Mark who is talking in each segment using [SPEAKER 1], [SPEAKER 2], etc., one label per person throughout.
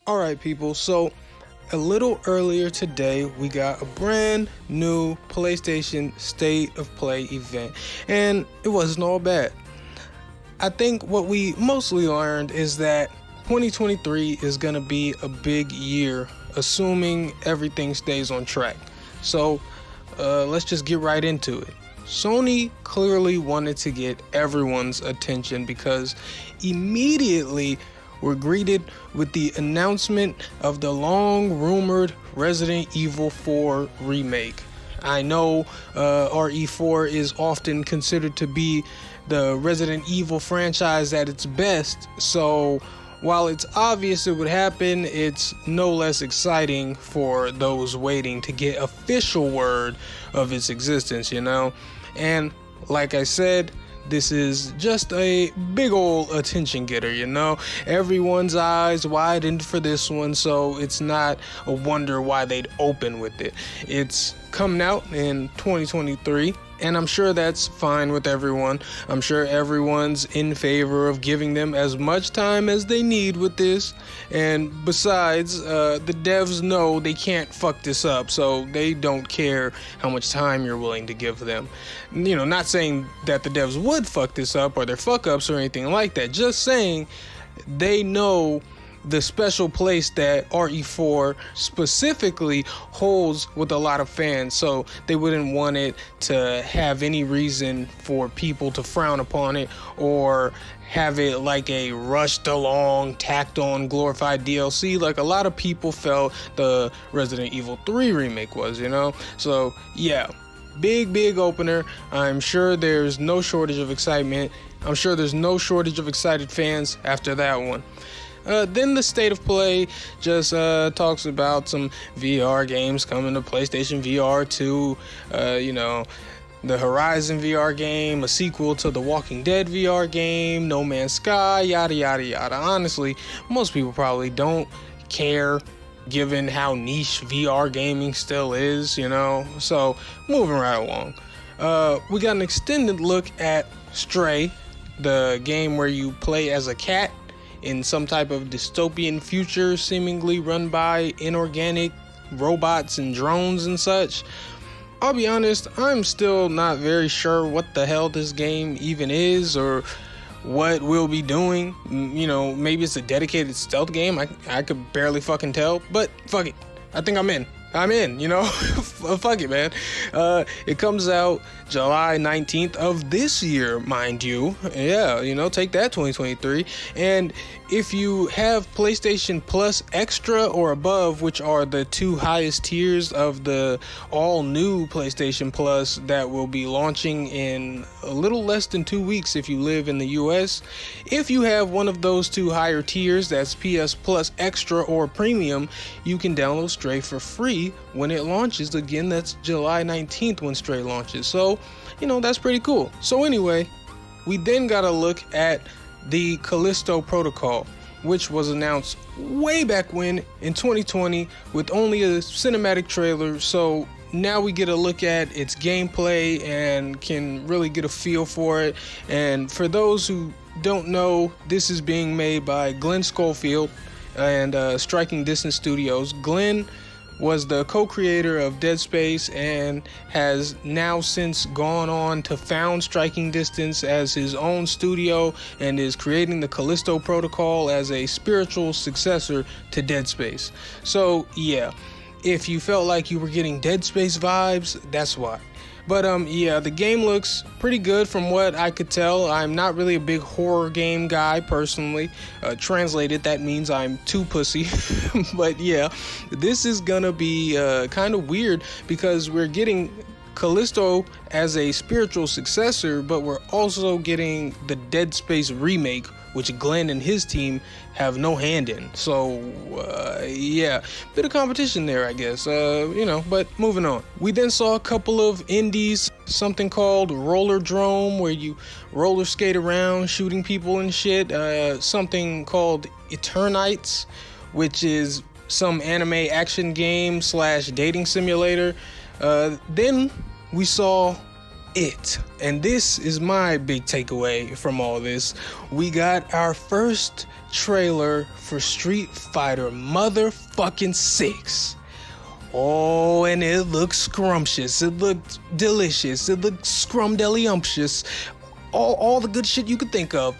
[SPEAKER 1] Alright people, so a little earlier today we got a brand new PlayStation State of Play event, and it wasn't all bad. I think what we mostly learned is that 2023 is going to be a big year, assuming everything stays on track. So let's just get right into it. Sony clearly wanted to get everyone's attention because immediately we're greeted with the announcement of the long-rumored Resident Evil 4 remake. I know RE4 is often considered to be the Resident Evil franchise at its best, so while it's obvious it would happen, it's no less exciting for those waiting to get official word of its existence, you know? And like I said, this is just a big old attention getter, you know? Everyone's eyes widened for this one, so it's not a wonder why they'd open with it. It's coming out in 2023, and I'm sure that's fine with everyone. I'm sure everyone's in favor of giving them as much time as they need with this. And besides, the devs know they can't fuck this up, so they don't care how much time you're willing to give them. You know, not saying that the devs would fuck this up or their fuck ups or anything like that. Just saying they know the special place that RE4 specifically holds with a lot of fans, so they wouldn't want it to have any reason for people to frown upon it or have it like a rushed along, tacked on, glorified DLC like a lot of people felt the Resident Evil 3 remake was, you know? So yeah, big opener. I'm sure there's no shortage of excitement. I'm sure there's no shortage of excited fans after that one. Then the State of Play just talks about some VR games coming to PlayStation VR 2, the Horizon VR game, a sequel to the Walking Dead VR game, No Man's Sky, yada yada yada. Honestly, most people probably don't care given how niche VR gaming still is, you know? So, moving right along. We got an extended look at Stray, the game where you play as a cat in some type of dystopian future seemingly run by inorganic robots and drones and such. I'll be honest, I'm still not very sure what the hell this game even is or what we'll be doing. You know, maybe it's a dedicated stealth game. I could barely fucking tell, but fuck it. I think I'm in, you know? Fuck it, man. It comes out July 19th of this year, mind you. Yeah, you know, take that 2023. And if you have PlayStation Plus Extra or above, which are the two highest tiers of the all-new PlayStation Plus that will be launching in a little less than 2 weeks if you live in the US, if you have one of those two higher tiers, that's PS Plus Extra or Premium, you can download Stray for free when it launches. Again, that's July 19th when Stray launches. So, you know, that's pretty cool. So anyway, we then got to look at the Callisto Protocol, which was announced way back when in 2020 with only a cinematic trailer. So now we get a look at its gameplay and can really get a feel for it. And for those who don't know, this is being made by Glenn Schofield and Striking Distance Studios. Glenn was the co-creator of Dead Space and has now since gone on to found Striking Distance as his own studio and is creating the Callisto Protocol as a spiritual successor to Dead Space. So yeah, if you felt like you were getting Dead Space vibes, that's why. But yeah, the game looks pretty good from what I could tell. I'm not really a big horror game guy personally. Translated, that means I'm too pussy. But yeah, this is gonna be kind of weird because we're getting Callisto as a spiritual successor, but we're also getting the Dead Space remake, which Glenn and his team have no hand in. So yeah, bit of competition there, I guess, but moving on. We then saw a couple of indies, something called Roller Drome, where you roller skate around shooting people and shit, something called Eternites, which is some anime action game / dating simulator. Then we saw it. And this is my big takeaway from all this. We got our first trailer for Street Fighter motherfucking 6. Oh, and it looks scrumptious. It looked delicious. It looked scrumdeliumptious. All the good shit you could think of.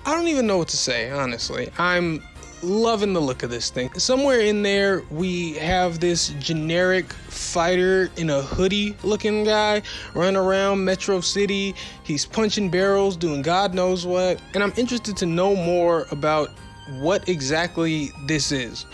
[SPEAKER 1] I don't even know what to say, honestly. I'm loving the look of this thing. Somewhere in there, we have this generic fighter in a hoodie looking guy running around Metro City. He's punching barrels, doing God knows what. And I'm interested to know more about what exactly this is.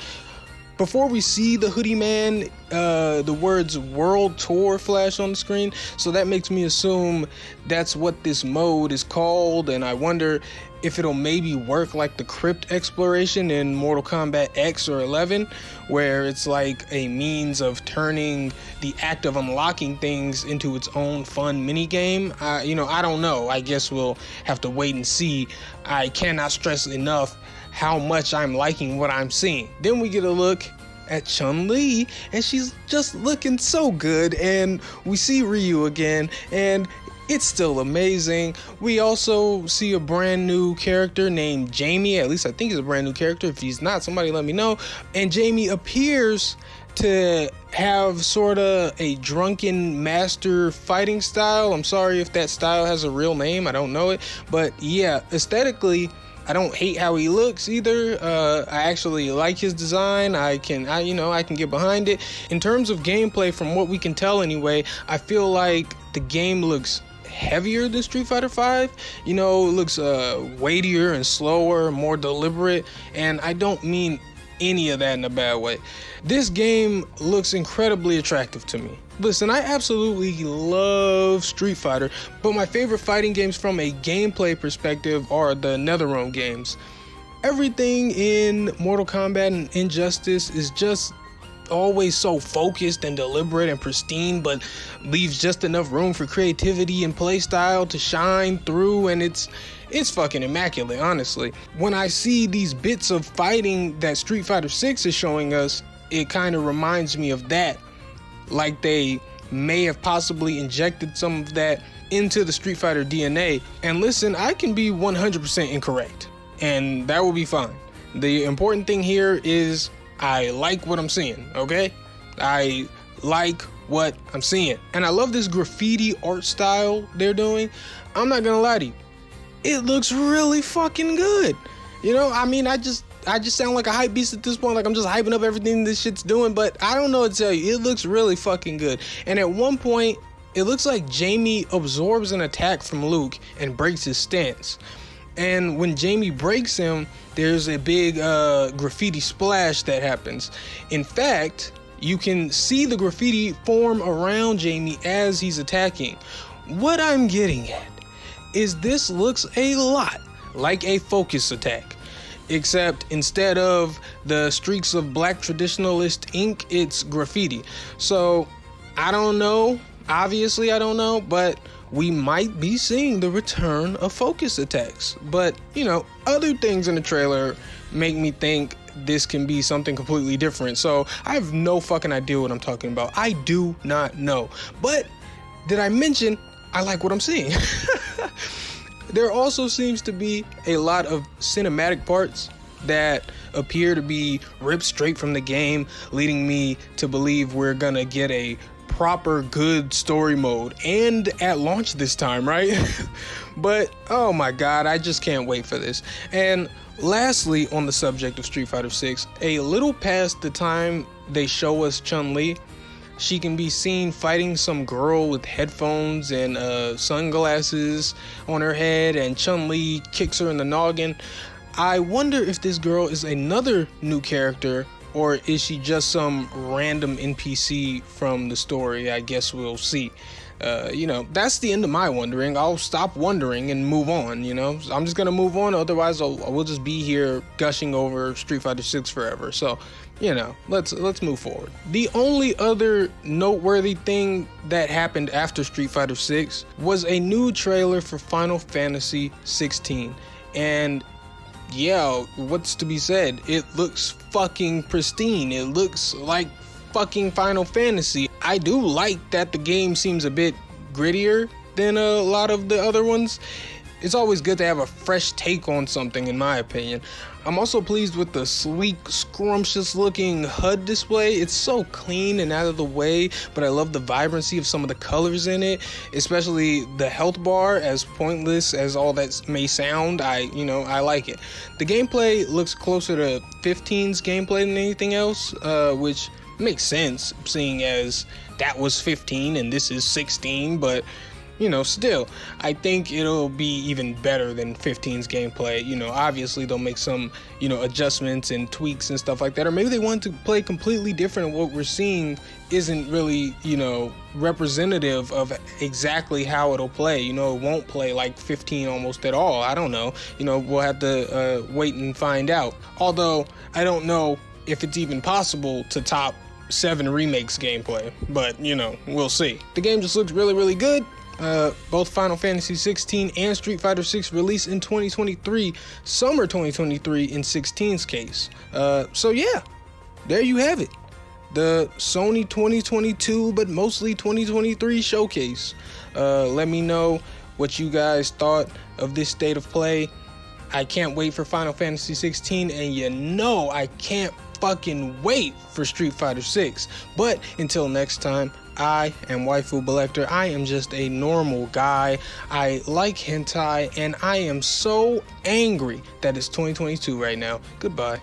[SPEAKER 1] Before we see the hoodie man, the words World Tour flash on the screen. So that makes me assume that's what this mode is called. And I wonder if it'll maybe work like the crypt exploration in Mortal Kombat X or 11, where it's like a means of turning the act of unlocking things into its own fun mini game. I don't know. I guess we'll have to wait and see. I cannot stress enough how much I'm liking what I'm seeing. Then we get a look at Chun Li, and she's just looking so good. And we see Ryu again, and it's still amazing. We also see a brand new character named Jamie. At least I think he's a brand new character. If he's not, somebody let me know. And Jamie appears to have sort of a drunken master fighting style. I'm sorry if that style has a real name. I don't know it. But yeah, aesthetically, I don't hate how he looks either. I actually like his design. I can get behind it. In terms of gameplay, from what we can tell anyway, I feel like the game looks heavier than Street Fighter V. It looks weightier and slower, more deliberate, and I don't mean any of that in a bad way. This game looks incredibly attractive to me. Listen, I absolutely love Street Fighter, but my favorite fighting games from a gameplay perspective are the NetherRealm games. Everything in Mortal Kombat and Injustice is just always so focused and deliberate and pristine, but leaves just enough room for creativity and playstyle to shine through, and it's fucking immaculate, honestly. When I see these bits of fighting that Street Fighter 6 is showing us, it kind of reminds me of that. Like they may have possibly injected some of that into the Street Fighter DNA. And listen, I can be 100% incorrect, and that will be fine. The important thing here is I like what I'm seeing, okay? I like what I'm seeing. And I love this graffiti art style they're doing. I'm not gonna lie to you. It looks really fucking good. I just sound like a hype beast at this point. Like I'm just hyping up everything this shit's doing, but I don't know what to tell you. It looks really fucking good. And at one point, it looks like Jamie absorbs an attack from Luke and breaks his stance. And when Jamie breaks him, there's a big graffiti splash that happens. In fact, you can see the graffiti form around Jamie as he's attacking. What I'm getting at is this looks a lot like a focus attack, except instead of the streaks of black traditionalist ink, it's graffiti. So I don't know. Obviously, I don't know, but we might be seeing the return of focus attacks. But, other things in the trailer make me think this can be something completely different. So I have no fucking idea what I'm talking about. I do not know. But did I mention I like what I'm seeing? There also seems to be a lot of cinematic parts that appear to be ripped straight from the game, leading me to believe we're gonna get a proper good story mode, and at launch this time, right? But oh my god, I just can't wait for this. And lastly, on the subject of Street Fighter 6, a little past the time they show us Chun Li, she can be seen fighting some girl with headphones and sunglasses on her head, and Chun Li kicks her in the noggin. I wonder if this girl is another new character, or is she just some random NPC from the story? I guess we'll see. That's the end of my wondering. I'll stop wondering and move on, I'm just gonna move on, otherwise we'll just be here gushing over Street Fighter 6 forever. So, let's move forward. The only other noteworthy thing that happened after Street Fighter 6 was a new trailer for Final Fantasy 16. And yeah, what's to be said? It looks fucking pristine. It looks like fucking Final Fantasy. I do like that the game seems a bit grittier than a lot of the other ones. It's always good to have a fresh take on something, in my opinion. I'm also pleased with the sleek, scrumptious looking HUD display. It's so clean and out of the way, but I love the vibrancy of some of the colors in it, especially the health bar. As pointless as all that may sound, I like it. The gameplay looks closer to 15's gameplay than anything else, which makes sense, seeing as that was 15 and this is 16, but still, I think it'll be even better than 15's gameplay. Obviously they'll make some, adjustments and tweaks and stuff like that, or maybe they want to play completely different, and what we're seeing isn't really, representative of exactly how it'll play. It won't play like 15 almost at all. I don't know. We'll have to wait and find out. Although, I don't know if it's even possible to top 7 Remake's gameplay, but, we'll see. The game just looks really, really good. Both Final Fantasy 16 and Street Fighter 6 released in 2023, summer 2023 in 16's case. So yeah, there you have it. The Sony 2022, but mostly 2023 showcase. Let me know what you guys thought of this state of play. I can't wait for Final Fantasy 16, and I can't fucking wait for Street Fighter 6. But until next time, I am Waifu Belector. I am just a normal guy. I like hentai, and I am so angry that it's 2022 right now. Goodbye.